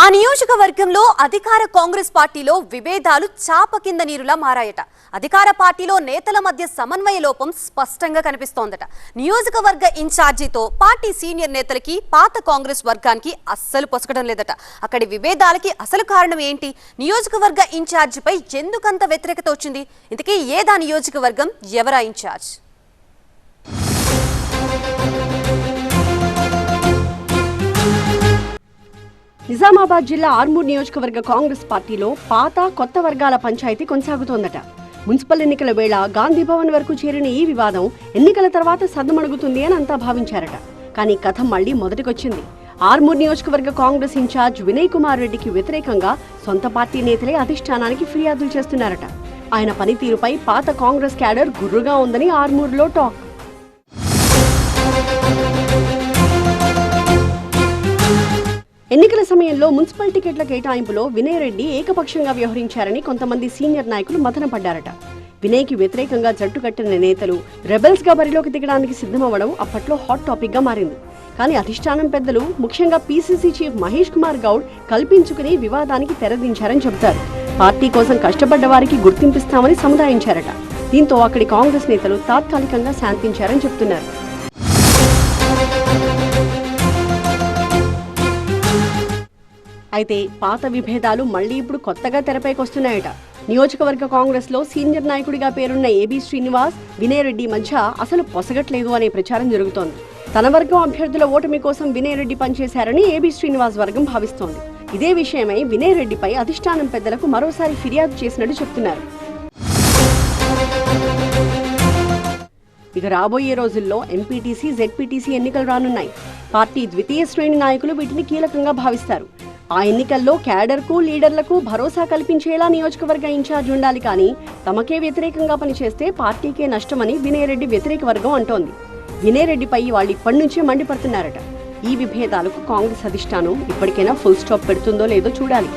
ఆ నియోజకవర్గంలో అధికార కాంగ్రెస్ పార్టీలో విభేదాలు చాప కింద నీరులా మారాయట. అధికార పార్టీలో నేతల మధ్య సమన్వయ లోపం స్పష్టంగా కనిపిస్తోందట. నియోజకవర్గ ఇన్ఛార్జితో పార్టీ సీనియర్ నేతలకి పాత కాంగ్రెస్ వర్గానికి అస్సలు పొసగడం లేదట. అక్కడి విభేదాలకి అసలు కారణం ఏంటి? నియోజకవర్గ ఇన్ఛార్జిపై ఎందుకంత వ్యతిరేకత వచ్చింది? ఇంతకీ ఏదా నియోజకవర్గం, ఎవరా ఇన్ఛార్జ్? నిజామాబాద్ జిల్లా ఆర్మూర్ నియోజకవర్గ కాంగ్రెస్ పార్టీలో పాత కొత్త వర్గాల పంచాయతీ కొనసాగుతోందట. మున్సిపల్ ఎన్నికల వేళ గాంధీ భవన్ వరకు చేరిన ఈ వివాదం ఎన్నికల తర్వాత సద్దుమణుగుతుంది అని అంతా భావించారట. కానీ కథ మళ్లీ మొదటికొచ్చింది. ఆర్మూర్ నియోజకవర్గ కాంగ్రెస్ ఇన్ఛార్జ్ వినయ్ కుమార్ రెడ్డికి వ్యతిరేకంగా సొంత పార్టీ నేతలే అధిష్టానానికి ఫిర్యాదులు చేస్తున్నారట. ఆయన పనితీరుపై పాత కాంగ్రెస్ క్యాడర్ గుర్రుగా ఉందని ఆర్మూర్లో టాక్. ఎన్నికల సమయంలో మున్సిపల్ టికెట్ల కేటాయింపులో వినయ్ రెడ్డి ఏకపక్షంగా వ్యవహరించారని కొంతమంది సీనియర్ నాయకులు మదనపడ్డారట. వినయ్కి వ్యతిరేకంగా జట్టు కట్టిన నేతలు రెబెల్స్ గా బరిలోకి దిగడానికి సిద్ధమవ్వడం అప్పట్లో హాట్ టాపిక్ గా మారింది. కానీ అధిష్టానం పెద్దలు, ముఖ్యంగా పీసీసీ చీఫ్ మహేష్ కుమార్ గౌడ్ కల్పించుకుని వివాదానికి తెరదించారని చెబుతారు. పార్టీ కోసం కష్టపడ్డ వారికి గుర్తింపిస్తామని సముదాయించారట. దీంతో అక్కడి కాంగ్రెస్ నేతలు తాత్కాలికంగా శాంతించారని చెబుతున్నారు. అయితే పాత విభేదాలు మళ్లీ ఇప్పుడు కొత్తగా తెరపైకొస్తున్నాయట. నియోజకవర్గ కాంగ్రెస్ లో సీనియర్ నాయకుడిగా పేరున్న ఏబీ శ్రీనివాస్, వినయ్ రెడ్డి మధ్య అసలు పొసగట్లేదు అనే ప్రచారం జరుగుతోంది. తన వర్గం అభ్యర్థుల ఓటమి కోసం వినయ్ రెడ్డి పనిచేశారని ఏబీ శ్రీనివాస్ వర్గం భావిస్తోంది. ఇదే విషయమై వినయ్ రెడ్డిపై అధిష్టానం పెద్దలకు మరోసారి ఫిర్యాదు చేసినట్టు చెప్తున్నారు. ఇక రాబోయే రోజుల్లో ఎంపీటీసీ, జెడ్పీటీసీ ఎన్నికలు రానున్నాయి. పార్టీ ద్వితీయ శ్రేణి నాయకులు వీటిని కీలకంగా భావిస్తారు. ఆ ఎన్నికల్లో క్యాడర్కు, లీడర్లకు భరోసా కల్పించేలా నియోజకవర్గ ఇన్ఛార్జ్ ఉండాలి. కానీ తమకే వ్యతిరేకంగా పనిచేస్తే పార్టీకే నష్టమని వినయ్ రెడ్డి వ్యతిరేక వర్గం అంటోంది. వినయ్ రెడ్డిపై వాళ్ళు ఇప్పటి నుంచే మండిపడుతున్నారట. ఈ విభేదాలకు కాంగ్రెస్ అధిష్టానం ఇప్పటికైనా ఫుల్ స్టాప్ పెడుతుందో లేదో చూడాలి.